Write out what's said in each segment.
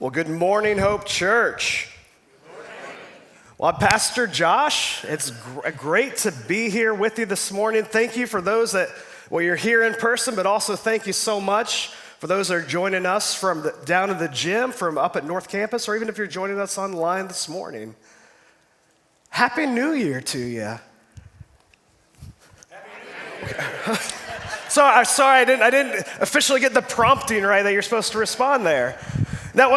Well, good morning, Hope Church. Well, I'm Pastor Josh. It's great to be here with you this morning. Thank you for those that, you're here in person, but also thank you so much for those that are joining us from down in the gym, from up at North Campus, or even if you're joining us online this morning. Happy New Year to you. Sorry, I didn't officially get the prompting right that you're supposed to respond there. Now,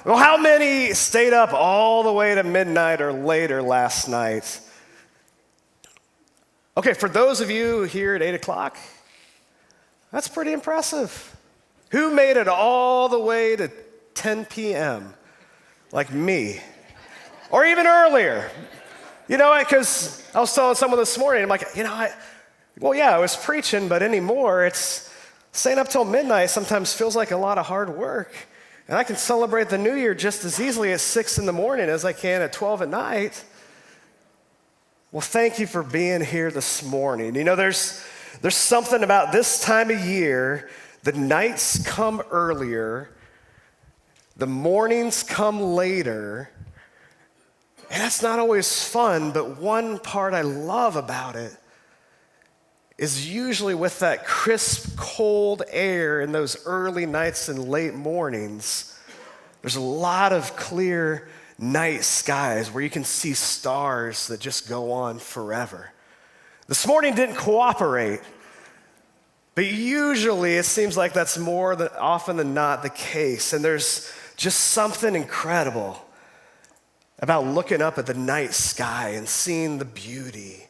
well, how many stayed up all the way to midnight or later last night? Okay, for those of you here at 8 o'clock, that's pretty impressive. Who made it all the way to 10 p.m., like me? Or even earlier? You know, because I was telling someone this morning, I'm like, I was preaching, but anymore, it's staying up till midnight sometimes feels like a lot of hard work. And I can celebrate the new year just as easily at 6 in the morning as I can at 12 at night. Well, thank you for being here this morning. You know, there's something about this time of year. The nights come earlier, the mornings come later, and that's not always fun, but one part I love about it is usually with that crisp, cold air in those early nights and late mornings, there's a lot of clear night skies where you can see stars that just go on forever. This morning didn't cooperate, but usually it seems like that's more than often than not the case. And there's just something incredible about looking up at the night sky and seeing the beauty,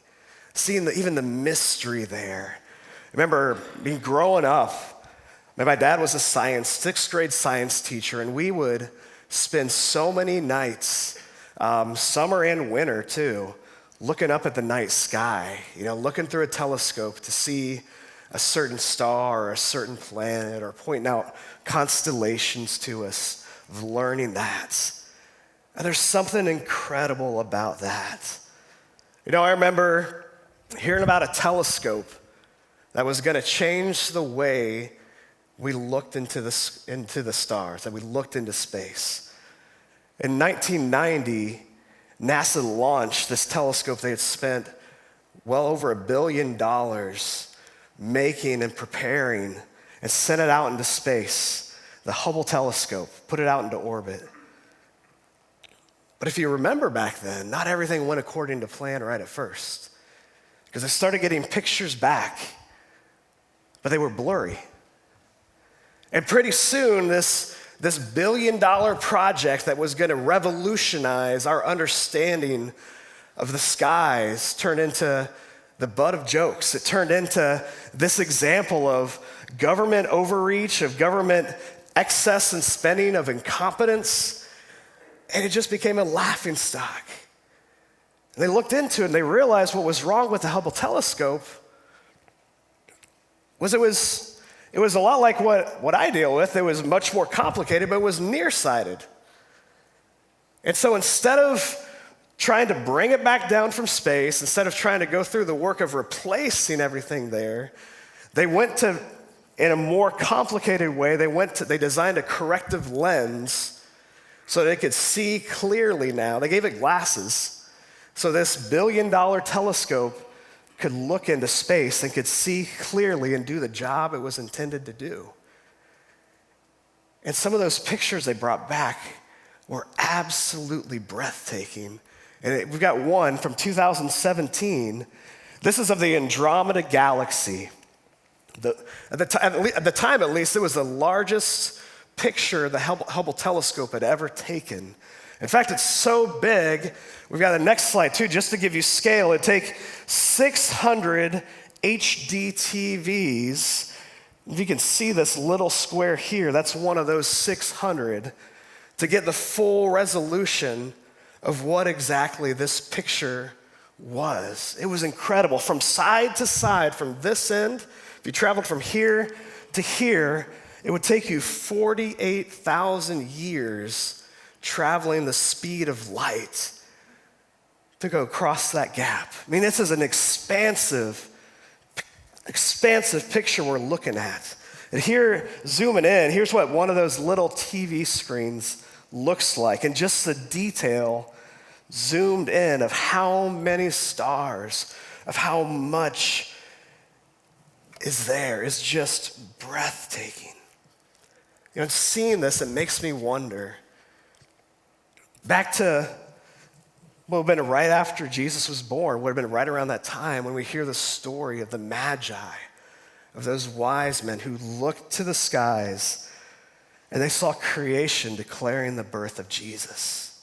seeing even the mystery there. I remember growing up, my dad was a sixth grade science teacher, and we would spend so many nights, summer and winter too, looking up at the night sky, looking through a telescope to see a certain star or a certain planet, or pointing out constellations to us, of learning that. And there's something incredible about that. I remember hearing about a telescope that was going to change the way we looked into the stars, that we looked into space. In 1990, NASA launched this telescope. They had spent well over $1 billion making and preparing, and sent it out into space. The Hubble Telescope, put it out into orbit. But if you remember back then, not everything went according to plan right at first, because I started getting pictures back, but they were blurry. And pretty soon, this $1 billion project that was going to revolutionize our understanding of the skies turned into the butt of jokes. It turned into this example of government overreach, of government excess and spending, of incompetence, and it just became a laughingstock. And they looked into it and they realized what was wrong with the Hubble Telescope was it was a lot like what I deal with. It was much more complicated, but it was nearsighted. And so instead of trying to bring it back down from space, instead of trying to go through the work of replacing everything there, they went to, in a more complicated way, they designed a corrective lens so they could see clearly now. They gave it glasses, so this $1 billion telescope could look into space and could see clearly and do the job it was intended to do. And some of those pictures they brought back were absolutely breathtaking. And we've got one from 2017. This is of the Andromeda Galaxy. At the time, at least, it was the largest picture the Hubble Telescope had ever taken. In fact, it's so big, we've got the next slide too, just to give you scale. It'd take 600 HD TVs. If you can see this little square here, that's one of those 600, to get the full resolution of what exactly this picture was. It was incredible. From side to side, from this end, if you traveled from here to here, it would take you 48,000 years traveling the speed of light to go across that gap. I mean, this is an expansive picture we're looking at. And here, zooming in, here's what one of those little TV screens looks like, and just the detail zoomed in of how many stars, of how much is there, is just breathtaking. You know, seeing this, it makes me wonder, back to what would have been right after Jesus was born, would have been right around that time when we hear the story of the Magi, of those wise men who looked to the skies and they saw creation declaring the birth of Jesus.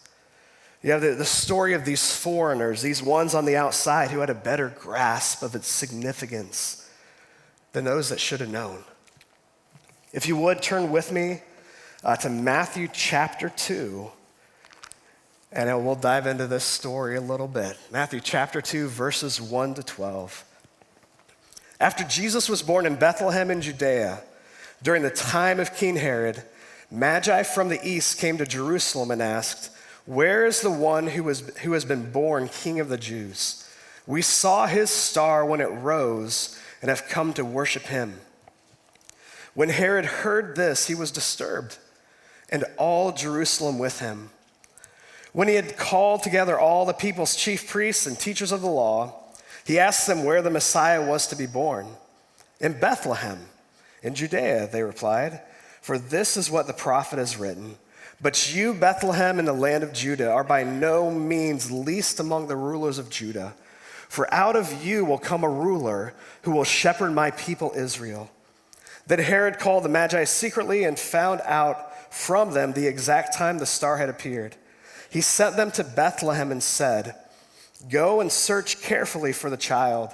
You have the story of these foreigners, these ones on the outside who had a better grasp of its significance than those that should have known. If you would, turn with me to Matthew chapter 2, and we'll dive into this story a little bit. Matthew chapter 2, verses 1 to 12. After Jesus was born in Bethlehem in Judea, during the time of King Herod, Magi from the east came to Jerusalem and asked, "Where is the one who has been born King of the Jews? We saw his star when it rose and have come to worship him." When Herod heard this, he was disturbed, and all Jerusalem with him. When he had called together all the people's chief priests and teachers of the law, he asked them where the Messiah was to be born. "In Bethlehem, in Judea," they replied, "for this is what the prophet has written. But you, Bethlehem, in the land of Judah, are by no means least among the rulers of Judah. For out of you will come a ruler who will shepherd my people Israel." Then Herod called the Magi secretly and found out from them the exact time the star had appeared. He sent them to Bethlehem and said, "Go and search carefully for the child.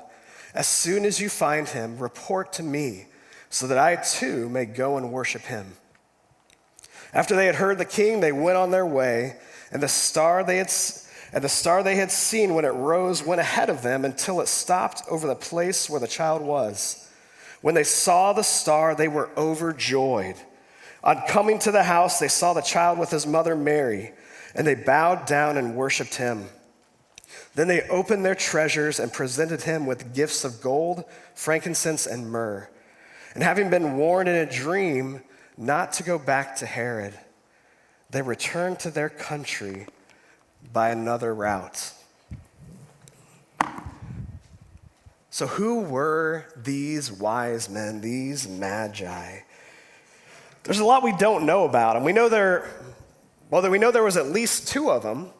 As soon as you find him, report to me, so that I too may go and worship him." After they had heard the king, they went on their way, and the star they had seen when it rose went ahead of them until it stopped over the place where the child was. When they saw the star, they were overjoyed. On coming to the house, they saw the child with his mother Mary, and they bowed down and worshiped him. Then they opened their treasures and presented him with gifts of gold, frankincense, and myrrh. And having been warned in a dream not to go back to Herod, they returned to their country by another route. So who were these wise men, these Magi? There's a lot we don't know about them. We know there was at least 2 of them.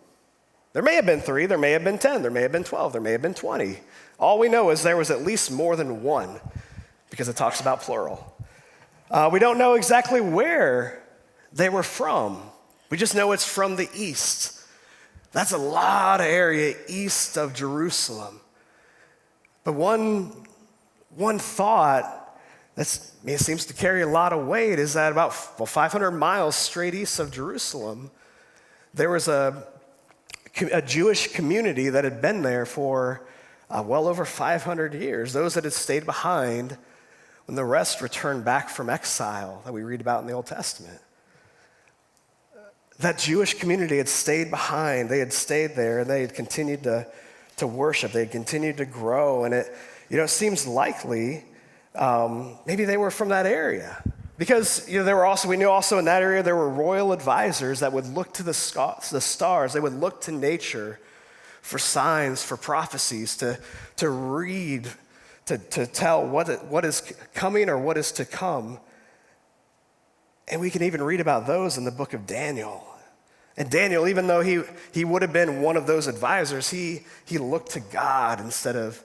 There may have been 3, there may have been 10, there may have been 12, there may have been 20. All we know is there was at least more than one, because it talks about plural. We don't know exactly where they were from. We just know it's from the east. That's a lot of area east of Jerusalem. But one thought that seems to carry a lot of weight is that about 500 miles straight east of Jerusalem, there was a Jewish community that had been there for well over 500 years. Those that had stayed behind when the rest returned back from exile that we read about in the Old Testament. That Jewish community had stayed behind. They had stayed there, and they had continued to worship. They had continued to grow, and it seems likely maybe they were from that area. Because we knew also in that area there were royal advisors that would look to the stars. They would look to nature for signs, for prophecies, to read, to tell what is coming or what is to come. And we can even read about those in the book of Daniel. And Daniel, even though he would have been one of those advisors, he looked to God instead of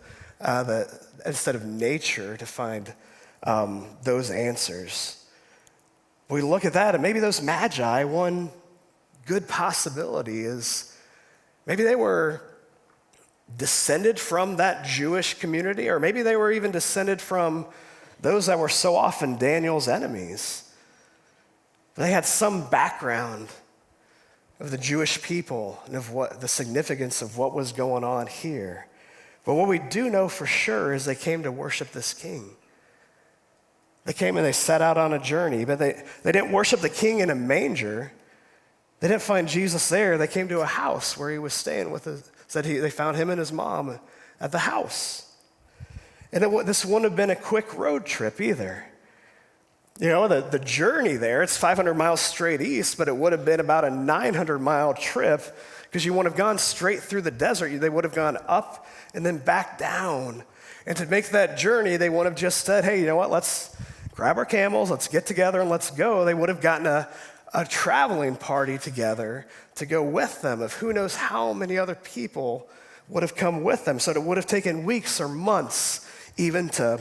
nature to find those answers. We look at that, and maybe those Magi, one good possibility is maybe they were descended from that Jewish community, or maybe they were even descended from those that were so often Daniel's enemies. They had some background of the Jewish people and of what the significance of what was going on here. But what we do know for sure is they came to worship this king. They came and they set out on a journey, but they didn't worship the king in a manger. They didn't find Jesus there. They came to a house where he was staying they found him and his mom at the house. And this wouldn't have been a quick road trip either. The journey there, it's 500 miles straight east, but it would have been about a 900-mile trip because you wouldn't have gone straight through the desert. They would have gone up and then back down. And to make that journey, they would have just said, hey, you know what, let's grab our camels, let's get together and let's go. They would have gotten a traveling party together to go with them of who knows how many other people would have come with them. So it would have taken weeks or months even to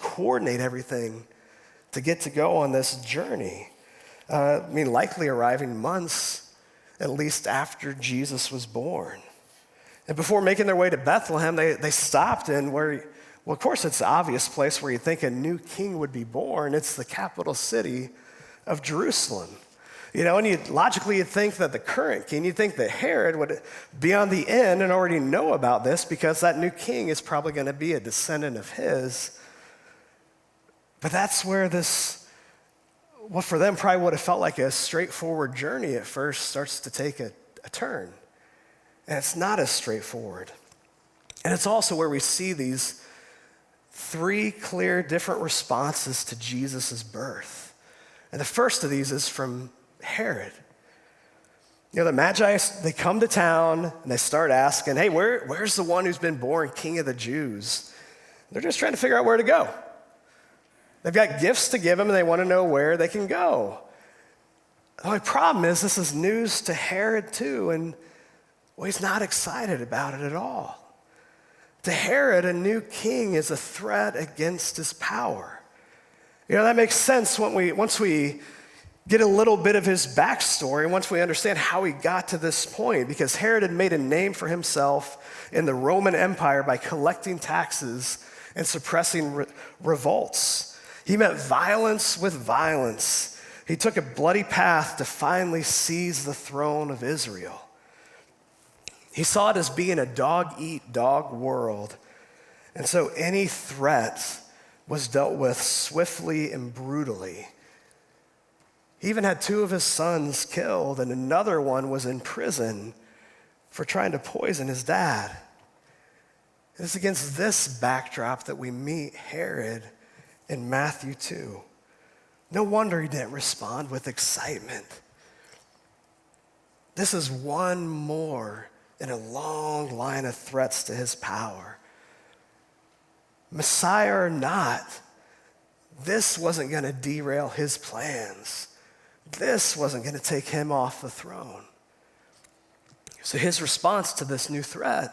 coordinate everything to get to go on this journey. Likely arriving months at least after Jesus was born. And before making their way to Bethlehem, they stopped in where, well, of course, it's the obvious place where you think a new king would be born. It's the capital city of Jerusalem. And logically you'd think that the current king, you'd think that Herod would be on the end and already know about this because that new king is probably going to be a descendant of his. But that's where what for them probably would have felt like a straightforward journey at first starts to take a turn. And it's not as straightforward. And it's also where we see these three clear different responses to Jesus' birth. And the first of these is from Herod. The Magi, they come to town and they start asking, hey, where's the one who's been born king of the Jews? They're just trying to figure out where to go. They've got gifts to give him and they want to know where they can go. The only problem is this is news to Herod too, and he's not excited about it at all. To Herod, a new king is a threat against his power. That makes sense once we get a little bit of his backstory, once we understand how he got to this point, because Herod had made a name for himself in the Roman Empire by collecting taxes and suppressing revolts. He met violence with violence. He took a bloody path to finally seize the throne of Israel. He saw it as being a dog-eat-dog world. And so any threat was dealt with swiftly and brutally. He even had 2 of his sons killed, and another one was in prison for trying to poison his dad. It's against this backdrop that we meet Herod in Matthew 2. No wonder he didn't respond with excitement. This is one more in a long line of threats to his power. Messiah or not, this wasn't going to derail his plans. This wasn't going to take him off the throne. So his response to this new threat,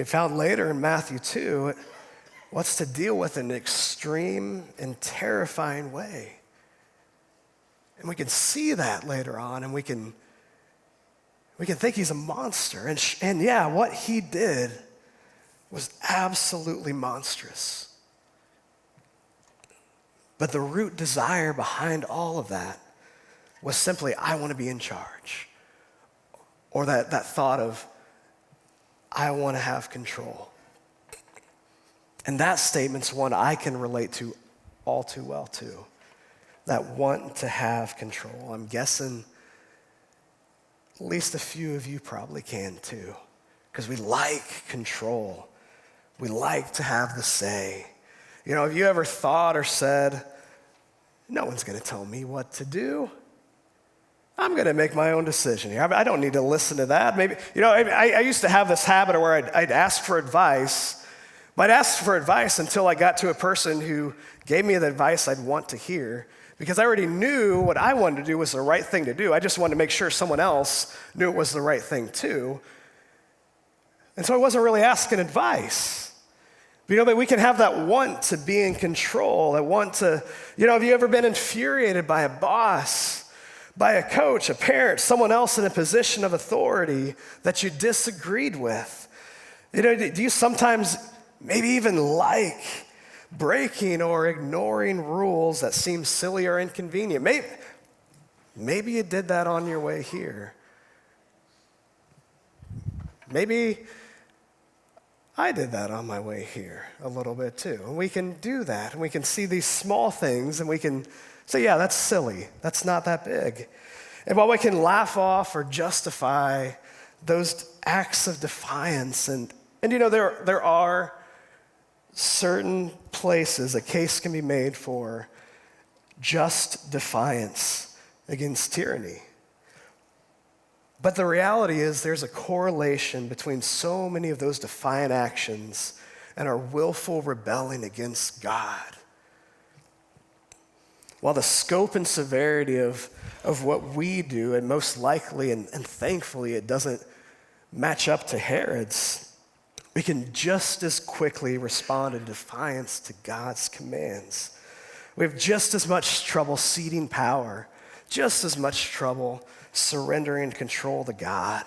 found later in Matthew 2, what's to deal with an extreme and terrifying way. And we can see that later on, and we can think he's a monster. And yeah, what he did was absolutely monstrous. But the root desire behind all of that was simply, I want to be in charge. Or that thought of, I want to have control. And that statement's one I can relate to all too well too. That want to have control. I'm guessing at least a few of you probably can too. Because we like control. We like to have the say. Have you ever thought or said, no one's going to tell me what to do. I'm going to make my own decision here. I don't need to listen to that. Maybe, I used to have this habit where I'd ask for advice, but I'd ask for advice until I got to a person who gave me the advice I'd want to hear, because I already knew what I wanted to do was the right thing to do. I just wanted to make sure someone else knew it was the right thing too. And so I wasn't really asking advice. But we can have that want to be in control, that want to, have you ever been infuriated by a boss, by a coach, a parent, someone else in a position of authority that you disagreed with? Do you sometimes maybe even like breaking or ignoring rules that seem silly or inconvenient? Maybe you did that on your way here. Maybe I did that on my way here a little bit too. And we can do that, and we can see these small things, and we can say, yeah, that's silly. That's not that big. And while we can laugh off or justify those acts of defiance, and there are certain places a case can be made for just defiance against tyranny. But the reality is there's a correlation between so many of those defiant actions and our willful rebelling against God. While the scope and severity of what we do, and most likely and thankfully it doesn't match up to Herod's, we can just as quickly respond in defiance to God's commands. We have just as much trouble ceding power, just as much trouble surrendering control to God.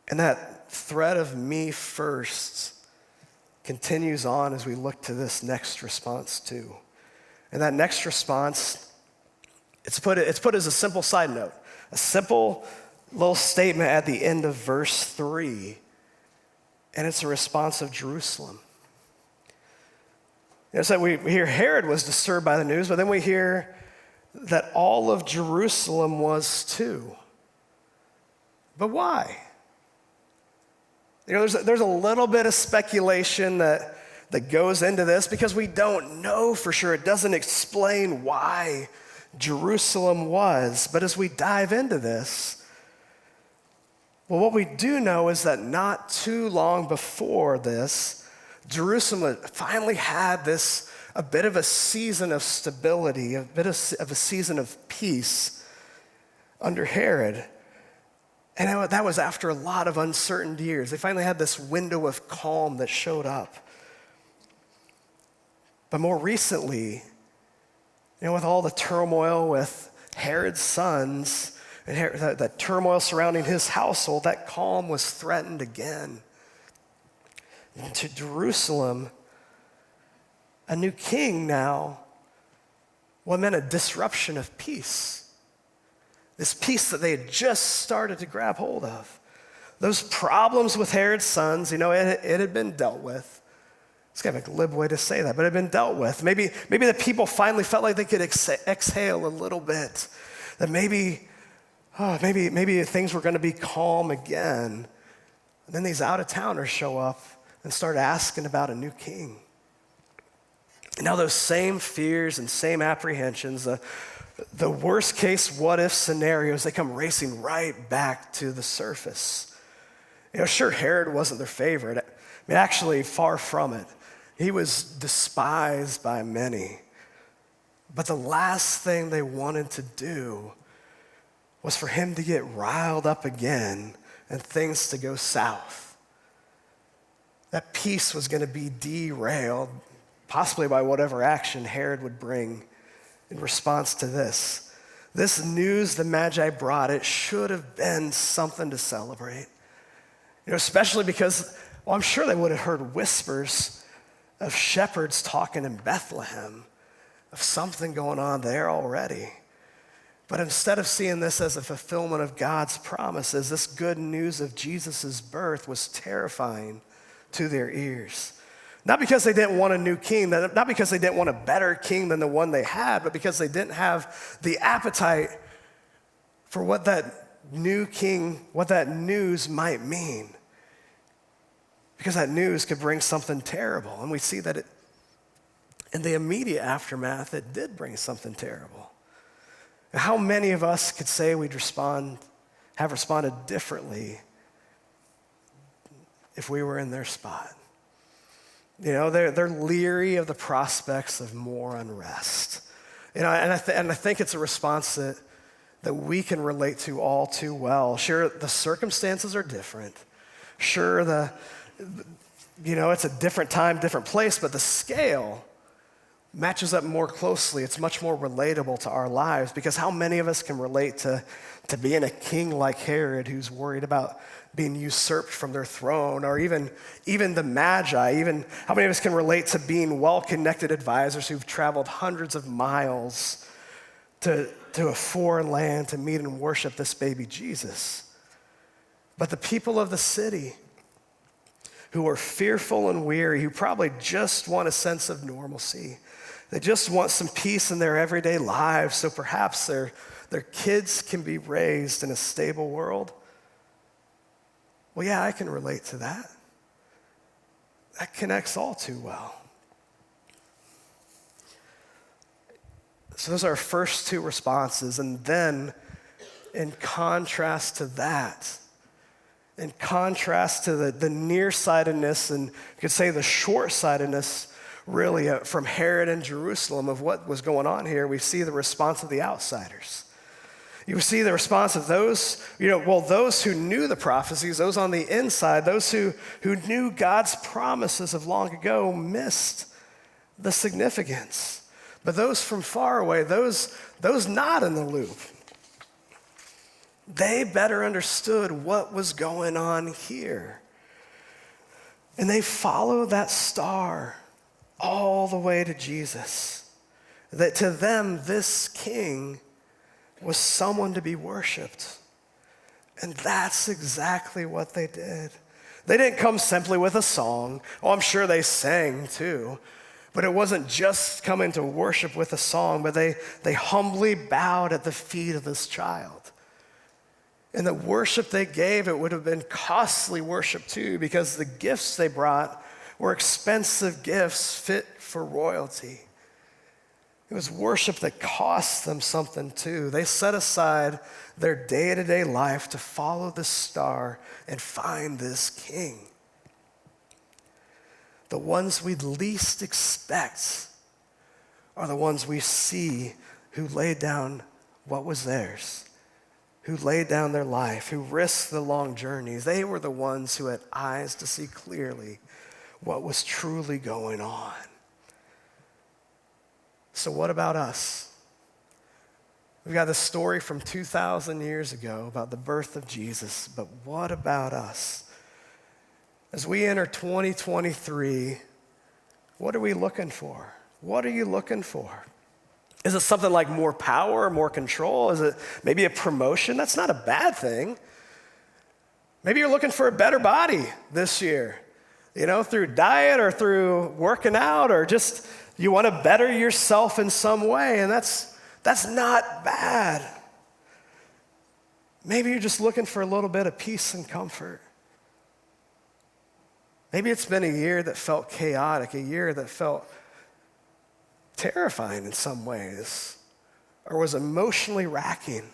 And that thread of me first continues on as we look to this next response too. And that next response, it's put as a simple side note, a simple little statement at the end of verse 3, and it's a response of Jerusalem. So we hear Herod was disturbed by the news, but then we hear that all of Jerusalem was too. But why? There's a little bit of speculation that goes into this because we don't know for sure. It doesn't explain why Jerusalem was. But as we dive into this, well, what we do know is that not too long before this, Jerusalem finally had a bit of a season of stability, a bit of a season of peace under Herod. And that was after a lot of uncertain years. They finally had this window of calm that showed up. But more recently, with all the turmoil with Herod's sons and that turmoil surrounding his household, that calm was threatened again. And to Jerusalem, a new king now, meant a disruption of peace. This peace that they had just started to grab hold of. Those problems with Herod's sons, it had been dealt with. It's kind of a glib way to say that, but it had been dealt with. Maybe the people finally felt like they could exhale a little bit. That maybe things were going to be calm again. And then these out-of-towners show up and start asking about a new king. And now those same fears and same apprehensions, the worst case what-if scenarios, they come racing right back to the surface. Sure, Herod wasn't their favorite. Actually, far from it. He was despised by many. But the last thing they wanted to do was for him to get riled up again and things to go south. That peace was going to be derailed, possibly by whatever action Herod would bring in response to this. This news the Magi brought, it should have been something to celebrate. Especially because, I'm sure they would have heard whispers of shepherds talking in Bethlehem, of something going on there already. But instead of seeing this as a fulfillment of God's promises, this good news of Jesus' birth was terrifying to their ears. Not because they didn't want a new king, not because they didn't want a better king than the one they had, but because they didn't have the appetite for what that new king, what that news might mean. Because that news could bring something terrible. And we see that in the immediate aftermath, it did bring something terrible. How many of us could say have responded differently if we were in their spot? They're leery of the prospects of more unrest. And I think it's a response that we can relate to all too well. Sure, the circumstances are different. Sure, it's a different time, different place, but the scale matches up more closely. It's much more relatable to our lives because how many of us can relate to being a king like Herod who's worried about being usurped from their throne, or even the Magi, even how many of us can relate to being well-connected advisors who've traveled hundreds of miles to a foreign land to meet and worship this baby Jesus. But the people of the city who are fearful and weary, who probably just want a sense of normalcy, they just want some peace in their everyday lives so perhaps their kids can be raised in a stable world. Well, yeah, I can relate to that. That connects all too well. So those are our first two responses. And then in contrast to that, in contrast to the nearsightedness and you could say the short-sightedness really from Herod and Jerusalem of what was going on here, we see the response of the outsiders. You see the response of those, those who knew the prophecies, those on the inside, those who knew God's promises of long ago missed the significance. But those from far away, those not in the loop, they better understood what was going on here. And they followed that star all the way to Jesus. That to them, this king was someone to be worshiped. And that's exactly what they did. They didn't come simply with a song. Oh, I'm sure they sang too. But it wasn't just coming to worship with a song, but they humbly bowed at the feet of this child. And the worship they gave, it would have been costly worship too, because the gifts they brought were expensive gifts fit for royalty. It was worship that cost them something too. They set aside their day-to-day life to follow the star and find this king. The ones we least expect are the ones we see who laid down what was theirs, who laid down their life, who risked the long journeys. They were the ones who had eyes to see clearly what was truly going on. So what about us? We've got this story from 2,000 years ago about the birth of Jesus, but what about us? As we enter 2023, what are we looking for? What are you looking for? Is it something like more power, more control? Is it maybe a promotion? That's not a bad thing. Maybe you're looking for a better body this year, through diet or through working out, or just you want to better yourself in some way, and that's not bad. Maybe you're just looking for a little bit of peace and comfort. Maybe it's been a year that felt chaotic, a year that felt terrifying in some ways, or was emotionally racking,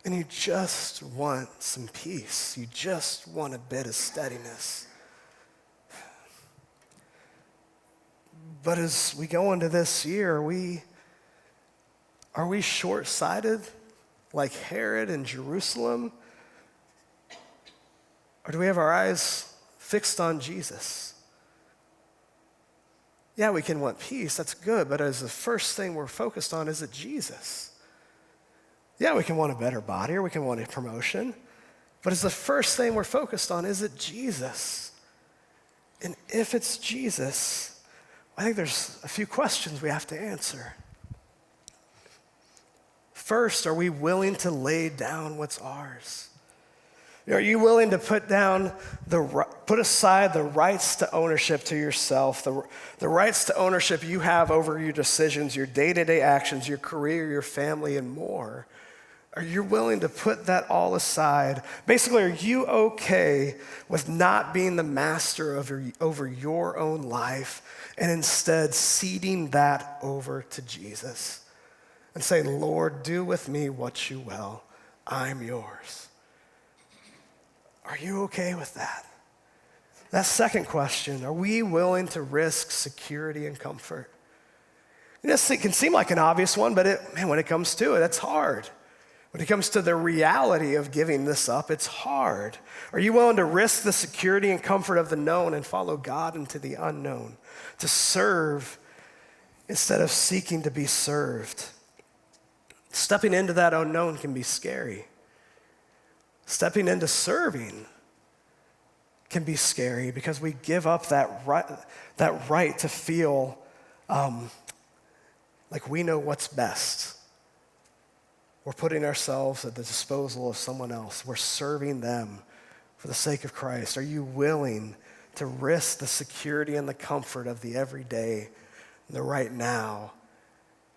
and you just want some peace. You just want a bit of steadiness. But as we go into this year, are we short-sighted like Herod in Jerusalem? Or do we have our eyes fixed on Jesus? Yeah, we can want peace, that's good, but as the first thing we're focused on, is it Jesus? Yeah, we can want a better body or we can want a promotion, but as the first thing we're focused on, is it Jesus? And if it's Jesus, I think there's a few questions we have to answer. First, are we willing to lay down what's ours? Are you willing to put aside the rights to ownership to yourself, the rights to ownership you have over your decisions, your day-to-day actions, your career, your family, and more? Are you willing to put that all aside? Basically, are you okay with not being the master over your own life and instead ceding that over to Jesus and saying, Lord, do with me what you will. I'm yours. Are you okay with that? That second question, are we willing to risk security and comfort? It can seem like an obvious one, but when it comes to it, it's hard. When it comes to the reality of giving this up, it's hard. Are you willing to risk the security and comfort of the known and follow God into the unknown? To serve instead of seeking to be served? Stepping into that unknown can be scary. Stepping into serving can be scary because we give up that right to feel like we know what's best. We're putting ourselves at the disposal of someone else. We're serving them for the sake of Christ. Are you willing to risk the security and the comfort of the everyday, the right now,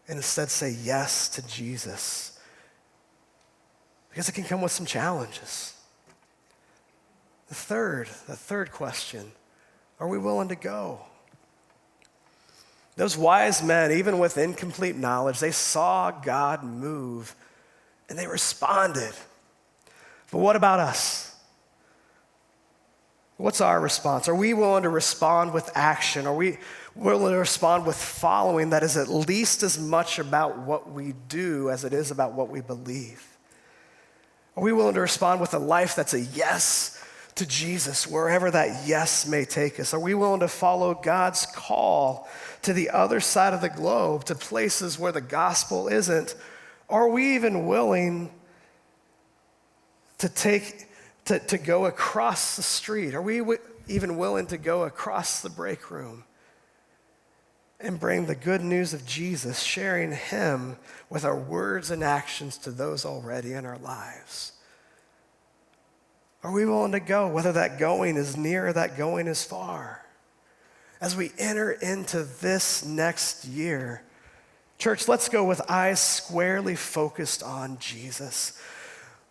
and instead say yes to Jesus? Because it can come with some challenges. The third question, are we willing to go? Those wise men, even with incomplete knowledge, they saw God move and they responded. But what about us? What's our response? Are we willing to respond with action? Are we willing to respond with following that is at least as much about what we do as it is about what we believe? Are we willing to respond with a life that's a yes to Jesus, wherever that yes may take us? Are we willing to follow God's call to the other side of the globe, to places where the gospel isn't? Are we even willing to go across the street? Are we even willing to go across the break room and bring the good news of Jesus, sharing him with our words and actions to those already in our lives? Are we willing to go, whether that going is near or that going is far? As we enter into this next year, church, let's go with eyes squarely focused on Jesus.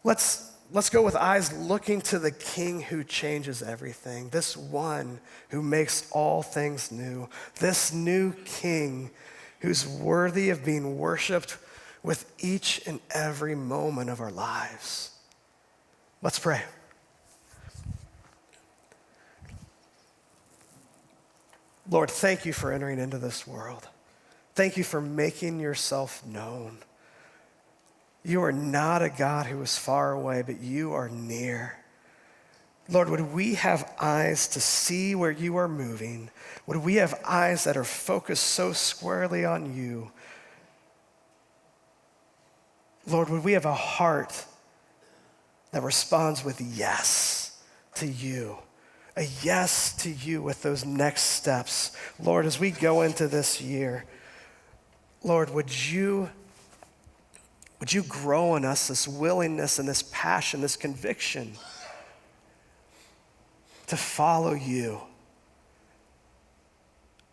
Let's go with eyes looking to the King who changes everything, this one who makes all things new, this new King who's worthy of being worshiped with each and every moment of our lives. Let's pray. Lord, thank you for entering into this world. Thank you for making yourself known. You are not a God who is far away, but you are near. Lord, would we have eyes to see where you are moving? Would we have eyes that are focused so squarely on you? Lord, would we have a heart that responds with yes to you? A yes to you with those next steps. Lord, as we go into this year, Lord, would you grow in us this willingness and this passion, this conviction to follow you?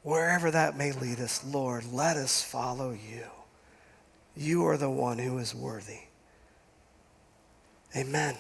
Wherever that may lead us, Lord, let us follow you. You are the one who is worthy. Amen.